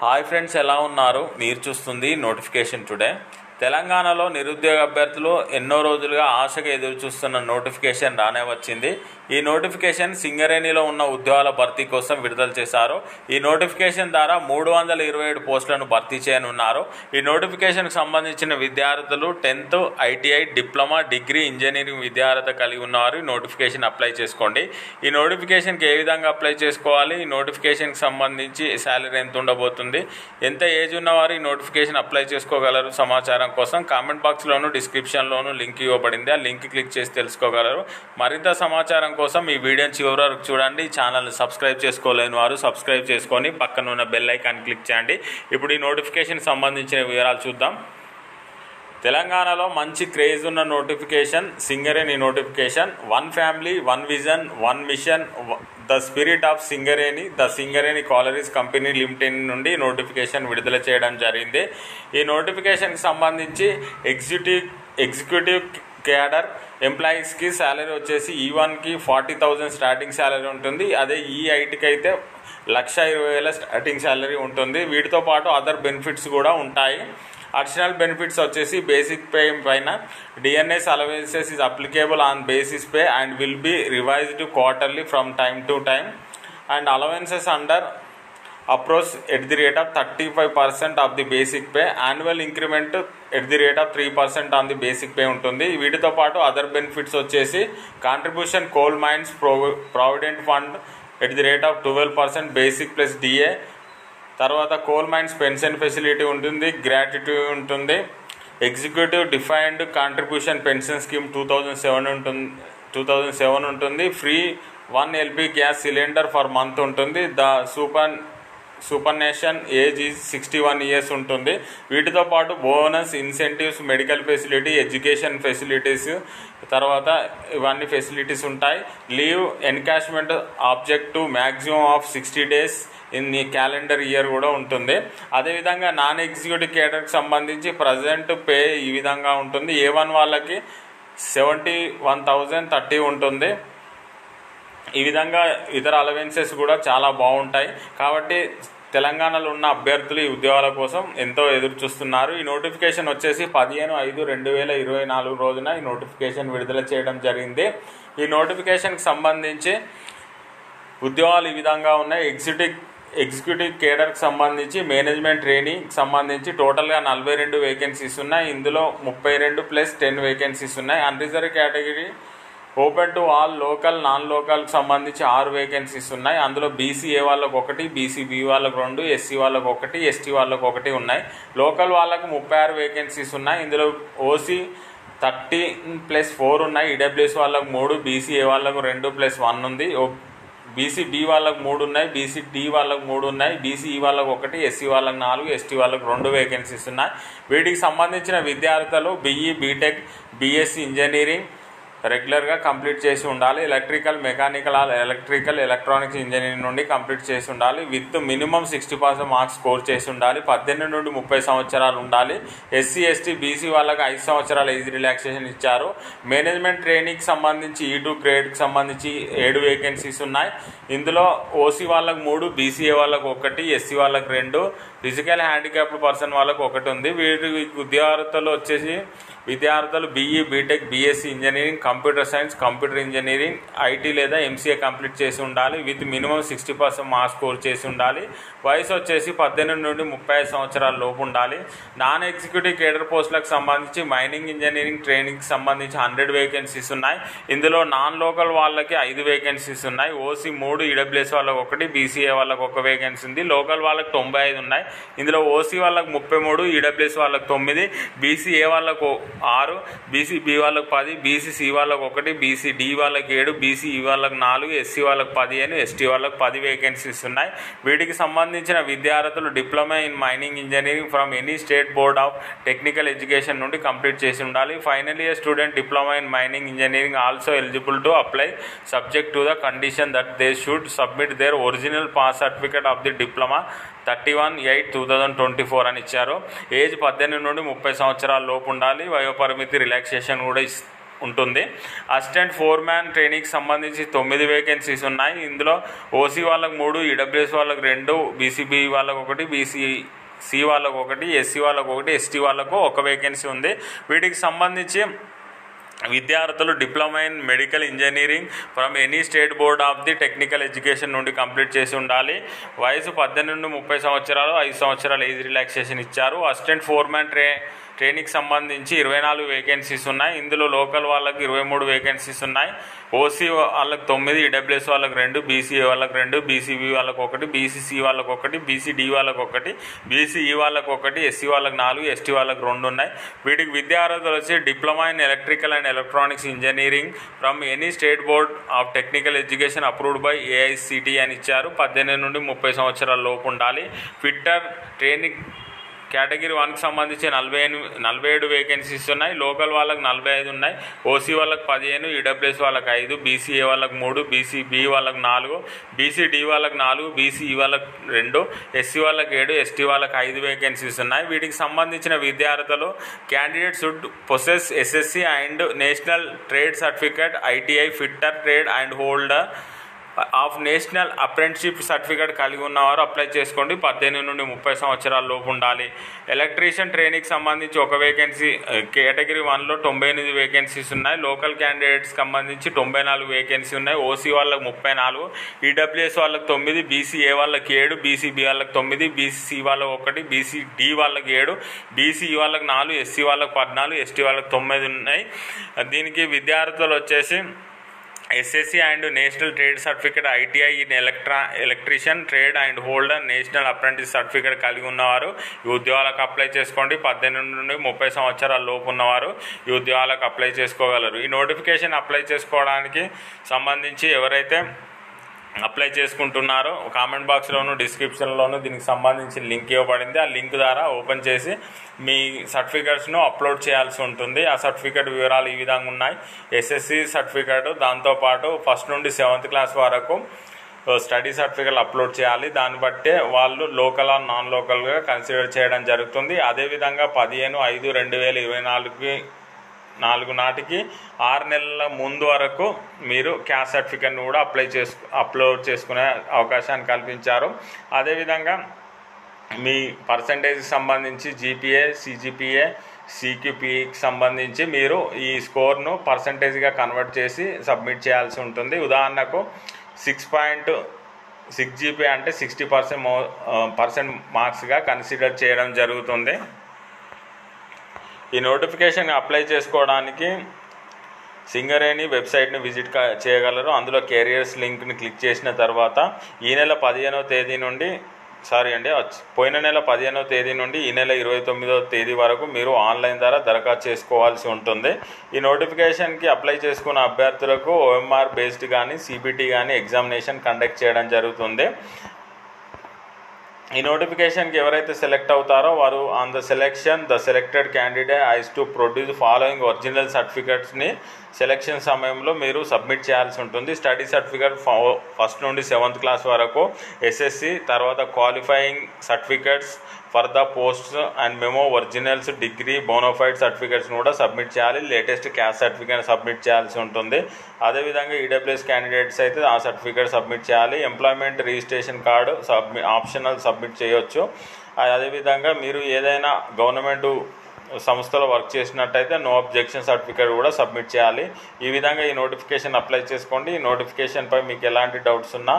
Hi friends, ఎలా ఉన్నారు? మీరు చూస్తుంది నోటిఫికేషన్ టుడే. తెలంగాణలో నిరుద్యోగ అభ్యర్థులు ఎన్నో రోజులుగా ఆశగా ఎదురుచూస్తున్న నోటిఫికేషన్ రానే వచ్చింది. ఈ నోటిఫికేషన్ సింగరేణిలో ఉన్న ఉద్యోగాల భర్తీ కోసం విడుదల చేశారు. ఈ నోటిఫికేషన్ ద్వారా 327 పోస్టులను భర్తీ చేయనున్నారు. ఈ నోటిఫికేషన్కి సంబంధించిన విద్యార్థులు 10th, ITI, diploma, degree, engineering విద్యార్హత కలిగి ఉన్నవారు ఈ నోటిఫికేషన్ అప్లై చేసుకోండి. ఈ నోటిఫికేషన్కి ఏ విధంగా అప్లై చేసుకోవాలి, ఈ నోటిఫికేషన్కి సంబంధించి శాలరీ ఎంత ఉండబోతుంది, ఎంత ఏజ్ ఉన్నవారు ఈ నోటిఫికేషన్ అప్లై చేసుకోగలరు సమాచారం కోసం కామెంట్ బాక్స్లోను డిస్క్రిప్షన్లోను లింక్ ఇవ్వబడింది. ఆ లింక్ క్లిక్ చేసి తెలుసుకోగలరు. మరింత సమాచారం కోసం ఈ వీడియోని చివరి వరకు చూడండి. ఈ ఛానల్ని సబ్స్క్రైబ్ చేసుకోలేని వారు సబ్స్క్రైబ్ చేసుకొని పక్కన ఉన్న బెల్ ఐకాన్ క్లిక్ చేయండి. ఇప్పుడు ఈ నోటిఫికేషన్ సంబంధించిన వివరాలు చూద్దాం. తెలంగాణలో మంచి క్రేజ్ ఉన్న notification Singareni notification. 1 family 1 vision 1 mission the spirit of Singareni the Singareni collieries company limited నుండి నోటిఫికేషన్ విడుదల చేయడం జరిగింది. ఈ నోటిఫికేషన్కి సంబంధించి ఎగ్జిక్యూటివ్ క్యాడర్ ఎంప్లాయీస్కి శాలరీ వచ్చేసి E1కి 40,000 స్టార్టింగ్ శాలరీ ఉంటుంది. అదే E8కి అయితే 1,20,000 స్టార్టింగ్ శాలరీ ఉంటుంది. వీటితో పాటు అదర్ బెనిఫిట్స్ కూడా ఉంటాయి. అడిషనల్ బెనిఫిట్స్ వచ్చేసి బేసిక్ పే పైన DNS allowances is applicable on basis pay and will be revised quarterly from time to time and allowances under approach at the rate of 35% of the basic pay, annual increment at the rate of 3% on the basic pay ఉంటుంది. వీటితో పాటు other benefits వచ్చేసి contribution coal mines provident fund at the rate of 12% basic plus DA, తర్వాత coal mines pension facility ఉంటుంది, gratuity ఉంటుంది, executive defined contribution pension scheme 2007 ఉంటుంది, free 1 LP gas cylinder for month ఉంటుంది, the సూపర్నేషన్ age is 61 years ఉంటుంది. వీటితో పాటు bonus, incentives, medical facility, education facilities, తర్వాత ఇవన్నీ ఫెసిలిటీస్ ఉంటాయి. Leave encashment object to maximum of 60 days in ఈ క్యాలెండర్ ఇయర్ కూడా ఉంటుంది. అదేవిధంగా నాన్ ఎగ్జిక్యూటివ్ కేటర్కి సంబంధించి ప్రజెంట్ పే ఈ విధంగా ఉంటుంది. A1 వాళ్ళకి 71,030 ఉంటుంది. ఈ విధంగా ఇతర అలవెన్సెస్ కూడా చాలా బాగుంటాయి. కాబట్టి తెలంగాణలో ఉన్న అభ్యర్థులు ఈ ఉద్యోగాల కోసం ఎంతో ఎదురు చూస్తున్నారు. ఈ నోటిఫికేషన్ వచ్చేసి 15/5/2024 రోజున ఈ నోటిఫికేషన్ విడుదల చేయడం జరిగింది. ఈ నోటిఫికేషన్కి సంబంధించి ఉద్యోగాలు ఈ విధంగా ఉన్నాయి. ఎగ్జిక్యూటివ్ కేడర్కి సంబంధించి మేనేజ్మెంట్ ట్రైనింగ్కి సంబంధించి టోటల్గా 42 వేకెన్సీస్ ఉన్నాయి. ఇందులో 32 + 10 వేకెన్సీస్ ఉన్నాయి. Unreserved category open to all local non లోకల్కి సంబంధించి 6 వేకెన్సీస్ ఉన్నాయి. అందులో BCA వాళ్ళకు 1, BCB వాళ్ళకు 2, SC వాళ్ళకు 1, ST వాళ్ళకు 1 ఉన్నాయి. లోకల్ వాళ్ళకు 36 వేకెన్సీస్ ఉన్నాయి. ఇందులో OC 13+4 ఉన్నాయి. EWS వాళ్ళకు 3, BCA వాళ్ళకు 2+1 ఉంది. BCB వాళ్ళకు 3 ఉన్నాయి, BCD వాళ్ళకు 3 ఉన్నాయి, BCE వాళ్ళకు 1, SC వాళ్ళకు 4, ST వాళ్ళకు 2 వేకెన్సీస్ ఉన్నాయి. వీటికి సంబంధించిన విద్యార్థులు BE, BTech, BSc ఇంజనీరింగ్ రెగ్యులర్గా కంప్లీట్ చేసి ఉండాలి. Electrical, mechanical, electrical, electronics engineering నుండి కంప్లీట్ చేసి ఉండాలి. విత్ మినిమం 60% మార్క్స్ స్కోర్ చేసి ఉండాలి. 18 నుండి 30 సంవత్సరాలు ఉండాలి. SC, ST, BC వాళ్ళకి 5 సంవత్సరాల ఏజ్ రిలాక్సేషన్ ఇచ్చారు. మేనేజ్మెంట్ ట్రైనింగ్కి సంబంధించి E2 గ్రేడ్కి సంబంధించి 7 వేకెన్సీస్ ఉన్నాయి. ఇందులో OC వాళ్ళకు 3, BCA వాళ్ళకు 1, SC వాళ్ళకు 2, ఫిజికల్ హ్యాండిక్యాప్డ్ పర్సన్ వాళ్ళకు 1 ఉంది. వీటి విద్యార్థులు వచ్చేసి BE, BTech, BSc engineering, computer science, computer engineering, IT లేదా MCA కంప్లీట్ చేసి ఉండాలి. విత్ మినిమం 60% మార్క్స్ స్కోర్ చేసి ఉండాలి. వయసు వచ్చేసి 18 నుండి 35 సంవత్సరాల లోపు ఉండాలి. నాన్ ఎగ్జిక్యూటివ్ కేడర్ పోస్టులకు సంబంధించి మైనింగ్ ఇంజనీరింగ్ ట్రైనింగ్కి సంబంధించి 100 వేకెన్సీస్ ఉన్నాయి. ఇందులో నాన్ లోకల్ వాళ్ళకి 5 వేకెన్సీస్ ఉన్నాయి. OC 3, EWS వాళ్ళకి 1, BCA వాళ్ళకి 1 వేకెన్సీ ఉంది. లోకల్ వాళ్ళకి 95 ఉన్నాయి. ఇందులో OC వాళ్ళకి 33, EWS వాళ్ళకి 9, BCA వాళ్ళకు 6, BCB వాళ్ళకు 10, BCC వాళ్ళకు 1, BCD వాళ్ళకి 7, BCE వాళ్ళకి 4, SC వాళ్ళకి 15, ST వాళ్ళకి 10 వేకెన్సీస్ ఉన్నాయి. వీటికి సంబంధించిన విద్యార్థులు diploma in mining engineering from any state board of technical education నుండి కంప్లీట్ చేసి ఉండాలి. Final year student diploma in mining engineering also eligible to apply subject to the condition that they should submit their original pass certificate of the diploma 31/8/2024 అని ఇచ్చారు. Age 18 నుండి 30 సంవత్సరాల లోపు ఉండాలి. వయోపరిమితి రిలాక్సేషన్ కూడా ఉంటుంది. అసిస్టెంట్ ఫోర్మ్యాన్ ట్రైనీకి సంబంధించి 9 వేకెన్సీస్ ఉన్నాయి. ఇందులో ఓసీ వాళ్ళకు 3, ఈడబ్ల్యూఎస్ వాళ్ళకు 2, బీసీబీ వాళ్ళకు 1, బీసీసీ వాళ్ళకు 1, ఎస్సీ వాళ్ళకు 1, ఎస్టీ వాళ్ళకు 1 వేకెన్సీ ఉంది. వీటికి సంబంధించి విద్యార్థులు diploma in medical engineering from any state board of the technical education నుండి కంప్లీట్ చేసి ఉండాలి. వయసు 18 నుండి 30 సంవత్సరాలు, 5 సంవత్సరాలు ఏజ్ రిలాక్సేషన్ ఇచ్చారు. అసిస్టెంట్ ఫోర్మ్యాన్ ట్రైనింగ్కి సంబంధించి 24 వేకెన్సీస్ ఉన్నాయి. ఇందులో లోకల్ వాళ్ళకి 23 వేకెన్సీస్ ఉన్నాయి. ఓసీ వాళ్ళకి 9, ఈడబ్ల్యూఎస్ వాళ్ళకి 2, బీసీ వాళ్ళకి 2, బీసీబీ వాళ్ళకి 1, బీసీసీ వాళ్ళకి 1, బీసీడీ వాళ్ళకి 1, బీసీఈ వాళ్ళకి 1, ఎస్సీ వాళ్ళకి 4, ఎస్టీ వాళ్ళకి 2 ఉన్నాయి. వీటికి విద్యార్థులు వచ్చి diploma in electrical and electronics engineering from any state board of technical education approved by AICTE అని ఇచ్చారు. 18 నుండి 30 సంవత్సరాల లోపు ఉండాలి. ఫిట్టర్ ట్రైనింగ్ కేటగిరీ 1కి సంబంధించి 47 వేకెన్సీస్ ఉన్నాయి. లోకల్ వాళ్ళకి 45 ఉన్నాయి. ఓసీ వాళ్ళకి 15, ఈడబ్ల్యూఎస్ వాళ్ళకి 5, బీసీఏ వాళ్ళకి 3, బీసీబీ వాళ్ళకి 4, బీసీడీ వాళ్ళకి 4, బీసీఈ వాళ్ళకి 2, ఎస్సీ వాళ్ళకి 7, ఎస్టీ వాళ్ళకి 5 వేకెన్సీస్ ఉన్నాయి. వీటికి సంబంధించిన విద్యార్థులు candidate should possess SSC and national trade certificate, ITI, fitter trade and holder of national apprenticeship certificate కలిగి ఉన్నవారు అప్లై చేసుకోండి. 18 నుండి 30 సంవత్సరాల లోపు ఉండాలి. ఎలక్ట్రీషియన్ ట్రైనింగ్కి సంబంధించి 1 వేకెన్సీ కేటగిరీ 1లో 98 వేకెన్సీస్ ఉన్నాయి. లోకల్ క్యాండిడేట్స్కి సంబంధించి 94 వేకెన్సీ ఉన్నాయి. ఓసీ వాళ్ళకి 34, ఈడబ్ల్యూఎస్ వాళ్ళకి 9, బీసీఏ వాళ్ళకి 7, బీసీబీ వాళ్ళకి 9, బీసీ వాళ్ళకి 1, బీసీడీ వాళ్ళకి 7, బీసీఈ వాళ్ళకి 4, ఎస్సీ వాళ్ళకి 14, ఎస్టీ వాళ్ళకి 9 ఉన్నాయి. దీనికి విద్యార్థులు వచ్చేసి SSC and national trade certificate, ITI in electrician trade and holder national apprentice certificate కలిగి ఉన్నవారు ఈ ఉద్యోగాలకు అప్లై చేసుకోండి. 18 నుండి 30 సంవత్సరాల లోపు ఉన్నవారు ఈ ఉద్యోగాలకు అప్లై చేసుకోగలరు. ఈ నోటిఫికేషన్ అప్లై చేసుకోవడానికి సంబంధించి ఎవరైతే అప్లై చేసుకుంటున్నారో కామెంట్ బాక్స్లోను డిస్క్రిప్షన్లోను దీనికి సంబంధించి లింక్ ఇవ్వబడింది. ఆ లింక్ ద్వారా ఓపెన్ చేసి మీ సర్టిఫికేట్స్ను అప్లోడ్ చేయాల్సి ఉంటుంది. ఆ సర్టిఫికేట్ వివరాలు ఈ విధంగా ఉన్నాయి. ఎస్ఎస్సి సర్టిఫికేట్, దాంతోపాటు 1st నుండి 7th క్లాస్ వరకు స్టడీ సర్టిఫికేట్ అప్లోడ్ చేయాలి. దాన్ని బట్టే వాళ్ళు లోకల్ ఆర్ నాన్ లోకల్గా కన్సిడర్ చేయడం జరుగుతుంది. అదేవిధంగా 15/5/2024 నాటికి 6 నెలల ముందు వరకు మీరు క్యాస్ట్ సర్టిఫికేట్ను కూడా అప్లోడ్ చేసుకునే అవకాశాన్ని కల్పించారు. అదేవిధంగా మీ పర్సంటేజ్కి సంబంధించి జీపీఏ, సిజిపిఏ, సిక్యూపీకి సంబంధించి మీరు ఈ స్కోర్ను పర్సంటేజ్గా కన్వర్ట్ చేసి సబ్మిట్ చేయాల్సి ఉంటుంది. ఉదాహరణకు 6.6 జీపీ అంటే 60% మార్క్స్గా కన్సిడర్ చేయడం జరుగుతుంది. ఈ నోటిఫికేషన్ అప్లై చేసుకోవడానికి సింగరేణి వెబ్సైట్ని విజిట్ చేయగలరు. అందులో కెరియర్స్ లింక్ని క్లిక్ చేసిన తర్వాత ఈ నెల 15వ తేదీ నుండి పోయిన నెల 15వ తేదీ నుండి ఈ నెల 29వ తేదీ వరకు మీరు ఆన్లైన్ ద్వారా దరఖాస్తు చేసుకోవాల్సి ఉంటుంది. ఈ నోటిఫికేషన్కి అప్లై చేసుకున్న అభ్యర్థులకు ఓఎంఆర్ బేస్డ్ కానీ సిబిటి కానీ ఎగ్జామినేషన్ కండక్ట్ చేయడం జరుగుతుంది. ఈ నోటిఫికేషన్కి ఎవరైతే సెలెక్ట్ అవుతారో వారు on the selected candidate is to produce following original సర్టిఫికేట్స్ని సెలెక్షన్ సమయంలో మీరు సబ్మిట్ చేయాల్సి ఉంటుంది. స్టడీ సర్టిఫికేట్ 1st నుండి 7th క్లాస్ వరకు, ఎస్ఎస్సి, తర్వాత qualifying certificates for the posts and memo originals, degree, bonafide సర్టిఫికేట్స్ని కూడా సబ్మిట్ చేయాలి. లేటెస్ట్ క్యాస్ట్ సర్టిఫికేట్ సబ్మిట్ చేయాల్సి ఉంటుంది. అదేవిధంగా ఈడబ్ల్యూఎస్ క్యాండిడేట్స్ అయితే ఆ సర్టిఫికేట్ సబ్మిట్ చేయాలి. Employment registration card optional submit చేయొచ్చు. అదేవిధంగా మీరు ఏదైనా గవర్నమెంట్ సంస్థలో వర్క్ చేసినట్టయితే నో అబ్జెక్షన్ సర్టిఫికేట్ కూడా సబ్మిట్ చేయాలి. ఈ విధంగా ఈ నోటిఫికేషన్ అప్లై చేసుకోండి. ఈ నోటిఫికేషన్పై మీకు ఎలాంటి డౌట్స్ ఉన్నా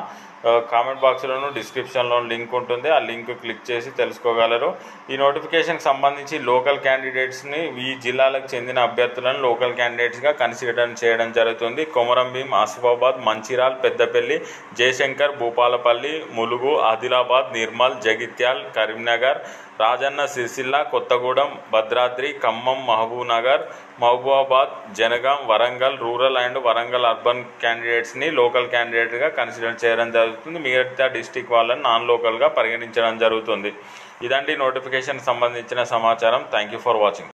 కామెంట్ బాక్స్లోను డిస్క్రిప్షన్లో లింక్ ఉంటుంది. ఆ లింక్ క్లిక్ చేసి తెలుసుకోగలరు. ఈ నోటిఫికేషన్కి సంబంధించి లోకల్ క్యాండిడేట్స్ని ఈ జిల్లాలకు చెందిన అభ్యర్థులను లోకల్ క్యాండిడేట్స్గా కన్సిడర్ చేయడం జరుగుతుంది. Komaram Bheem, Asifabad, Mancherial, Peddapalli, Jayashankar, Bhupalpally, Mulugu, Adilabad, Nirmal, Jagtial, Karimnagar, Rajanna Sircilla, Kothagudem, Bhadradri, Khammam, Mahabubnagar, Mahabubabad, Jangaon, Warangal rural and Warangal urban క్యాండిడేట్స్ని లోకల్ క్యాండిడేట్గా కన్సిడర్ చేయడం జరుగుతుంది. మిగతా డిస్టిక్ వాళ్ళని నాన్ లోకల్గా పరిగణించడం జరుగుతుంది. ఇదండి నోటిఫికేషన్ సంబంధించిన సమాచారం. Thank you for watching.